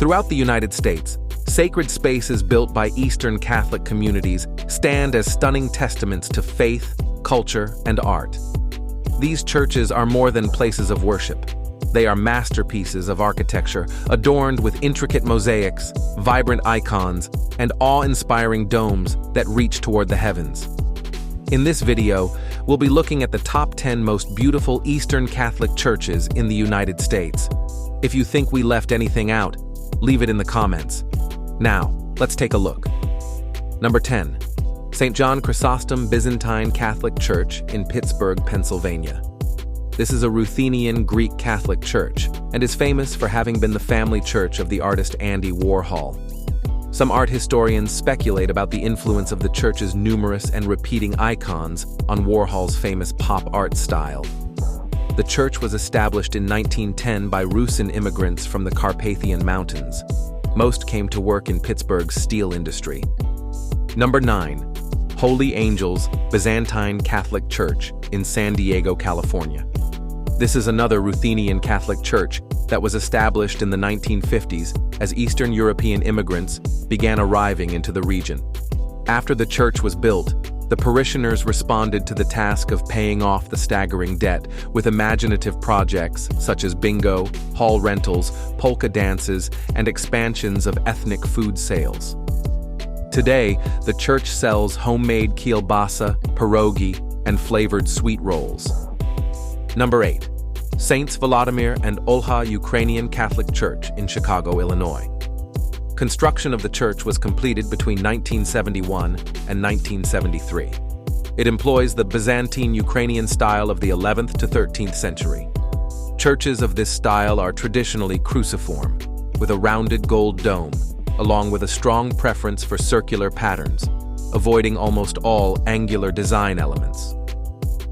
Throughout the United States, sacred spaces built by Eastern Catholic communities stand as stunning testaments to faith, culture, and art. These churches are more than places of worship. They are masterpieces of architecture, adorned with intricate mosaics, vibrant icons, and awe-inspiring domes that reach toward the heavens. In this video, we'll be looking at the top 10 most beautiful Eastern Catholic churches in the United States. If you think we left anything out, leave it in the comments. Now, let's take a look. Number 10. St. John Chrysostom Byzantine Catholic Church in Pittsburgh, Pennsylvania. This is a Ruthenian Greek Catholic church and is famous for having been the family church of the artist Andy Warhol. Some art historians speculate about the influence of the church's numerous and repeating icons on Warhol's famous pop art style. The church was established in 1910 by Rusin immigrants from the Carpathian Mountains. Most came to work in Pittsburgh's steel industry. Number 9. Holy Angels Byzantine Catholic Church in San Diego, California. This is another Ruthenian Catholic church that was established in the 1950s as Eastern European immigrants began arriving into the region. After the church was built, the parishioners responded to the task of paying off the staggering debt with imaginative projects such as bingo, hall rentals, polka dances, and expansions of ethnic food sales. Today, the church sells homemade kielbasa, pierogi, and flavored sweet rolls. Number 8. Saints Vladimir and Olha Ukrainian Catholic Church in Chicago, Illinois. Construction of the church was completed between 1971 and 1973. It employs the Byzantine Ukrainian style of the 11th to 13th century. Churches of this style are traditionally cruciform, with a rounded gold dome, along with a strong preference for circular patterns, avoiding almost all angular design elements.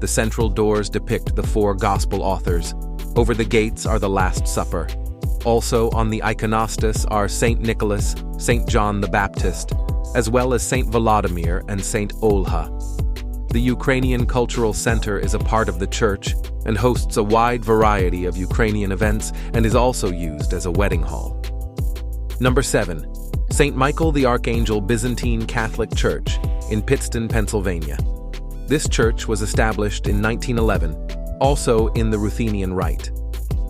The central doors depict the four Gospel authors. Over the gates are the Last Supper. Also on the iconostas are Saint Nicholas, Saint John the Baptist, as well as Saint Vladimir and Saint Olha. The Ukrainian Cultural Center is a part of the church and hosts a wide variety of Ukrainian events and is also used as a wedding hall. Number 7. St. Michael the Archangel Byzantine Catholic Church in Pittston, Pennsylvania. This church was established in 1911, also in the Ruthenian Rite.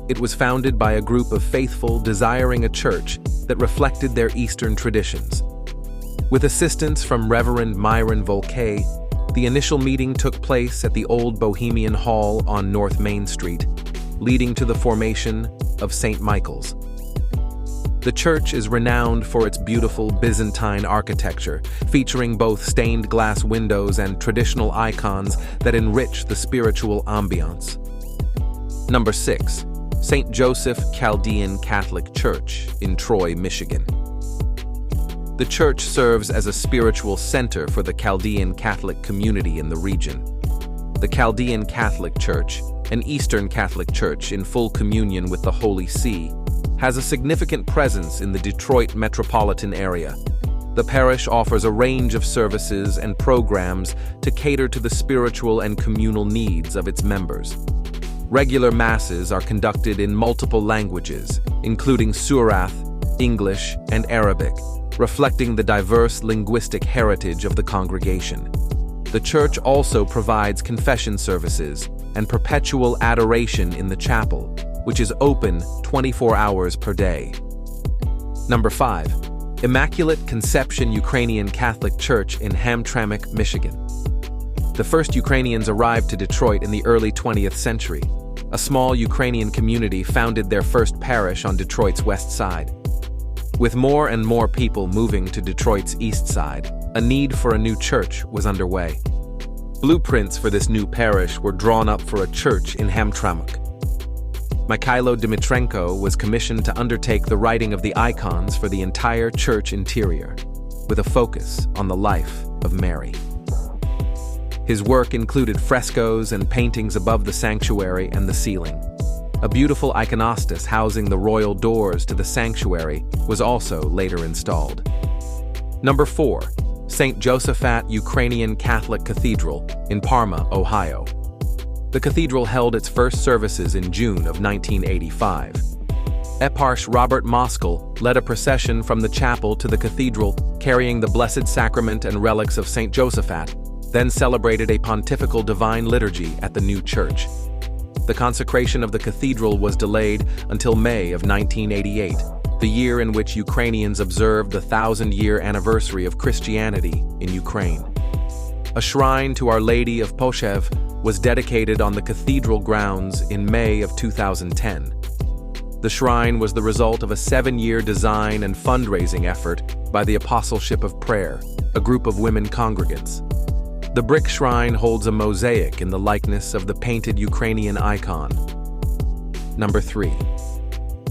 It was founded by a group of faithful desiring a church that reflected their Eastern traditions. With assistance from Reverend Myron Volkay, the initial meeting took place at the old Bohemian Hall on North Main Street, leading to the formation of St. Michael's. The church is renowned for its beautiful Byzantine architecture, featuring both stained glass windows and traditional icons that enrich the spiritual ambiance. Number 6. St. Josaphat Chaldean Catholic Church in Troy, Michigan. The church serves as a spiritual center for the Chaldean Catholic community in the region. The Chaldean Catholic Church, an Eastern Catholic church in full communion with the Holy See, has a significant presence in the Detroit metropolitan area. The parish offers a range of services and programs to cater to the spiritual and communal needs of its members. Regular masses are conducted in multiple languages, including Surath, English, and Arabic, reflecting the diverse linguistic heritage of the congregation. The church also provides confession services and perpetual adoration in the chapel, which is open 24 hours per day. Number 5. Immaculate Conception Ukrainian Catholic Church in Hamtramck, Michigan. The first Ukrainians arrived to Detroit in the early 20th century. A small Ukrainian community founded their first parish on Detroit's west side. With more and more people moving to Detroit's east side, a need for a new church was underway. Blueprints for this new parish were drawn up for a church in Hamtramck. Mikhailo Dimitrenko was commissioned to undertake the writing of the icons for the entire church interior, with a focus on the life of Mary. His work included frescoes and paintings above the sanctuary and the ceiling. A beautiful iconostas housing the royal doors to the sanctuary was also later installed. Number 4. St. Josaphat Ukrainian Catholic Cathedral in Parma, Ohio. The cathedral held its first services in June of 1985. Eparch Robert Moskal led a procession from the chapel to the cathedral, carrying the Blessed Sacrament and relics of St. Josaphat, then celebrated a pontifical divine liturgy at the new church. The consecration of the cathedral was delayed until May of 1988, the year in which Ukrainians observed the 1,000-year anniversary of Christianity in Ukraine. A shrine to Our Lady of Pokhaev was dedicated on the cathedral grounds in May of 2010. The shrine was the result of a 7-year design and fundraising effort by the Apostleship of Prayer, a group of women congregants. The brick shrine holds a mosaic in the likeness of the painted Ukrainian icon. Number 3.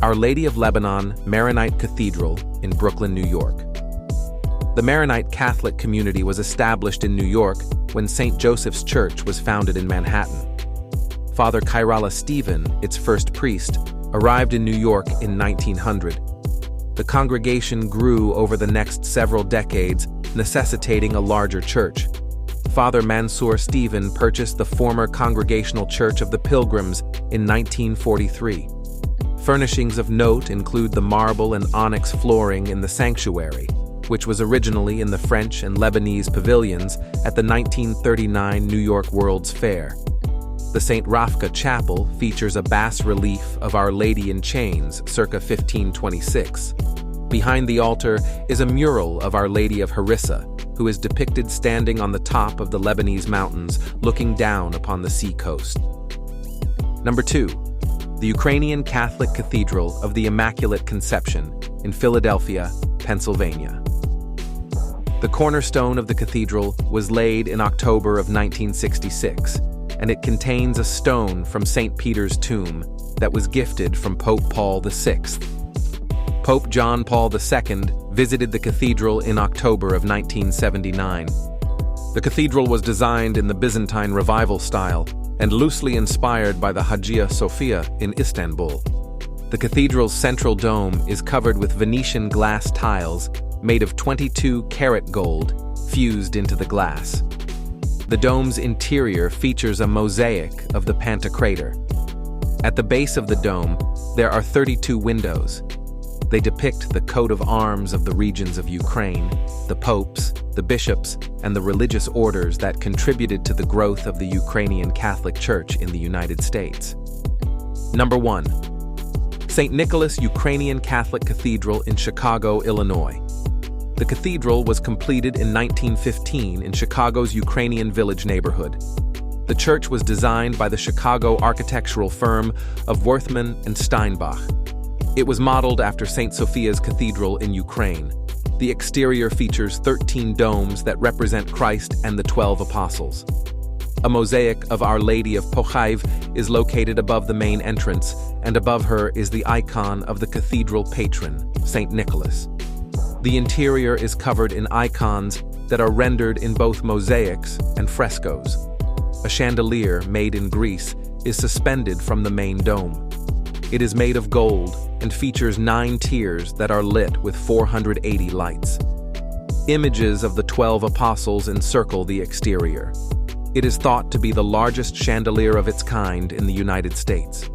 Our Lady of Lebanon Maronite Cathedral in Brooklyn, New York. The Maronite Catholic community was established in New York when St. Joseph's Church was founded in Manhattan. Father Kairala Stephen, its first priest, arrived in New York in 1900. The congregation grew over the next several decades, necessitating a larger church. Father Mansour Stephen purchased the former Congregational Church of the Pilgrims in 1943. Furnishings of note include the marble and onyx flooring in the sanctuary, which was originally in the French and Lebanese pavilions at the 1939 New York World's Fair. The St. Rafka Chapel features a bas-relief of Our Lady in Chains, circa 1526. Behind the altar is a mural of Our Lady of Harissa, who is depicted standing on the top of the Lebanese mountains, looking down upon the sea coast. Number 2. The Ukrainian Catholic Cathedral of the Immaculate Conception in Philadelphia, Pennsylvania. The cornerstone of the cathedral was laid in October of 1966, and it contains a stone from St. Peter's tomb that was gifted from Pope Paul VI. Pope John Paul II visited the cathedral in October of 1979. The cathedral was designed in the Byzantine Revival style and loosely inspired by the Hagia Sophia in Istanbul. The cathedral's central dome is covered with Venetian glass tiles made of 22-karat gold fused into the glass. The dome's interior features a mosaic of the Pantocrator. At the base of the dome, there are 32 windows. They depict the coat of arms of the regions of Ukraine, the popes, the bishops, and the religious orders that contributed to the growth of the Ukrainian Catholic Church in the United States. Number 1. St. Nicholas Ukrainian Catholic Cathedral in Chicago, Illinois. The cathedral was completed in 1915 in Chicago's Ukrainian Village neighborhood. The church was designed by the Chicago architectural firm of Worthman and Steinbach. It was modeled after St. Sophia's Cathedral in Ukraine. The exterior features 13 domes that represent Christ and the 12 apostles. A mosaic of Our Lady of Pokhaev is located above the main entrance, and above her is the icon of the cathedral patron, St. Nicholas. The interior is covered in icons that are rendered in both mosaics and frescoes. A chandelier made in Greece is suspended from the main dome. It is made of gold and features 9 tiers that are lit with 480 lights. Images of the 12 apostles encircle the exterior. It is thought to be the largest chandelier of its kind in the United States.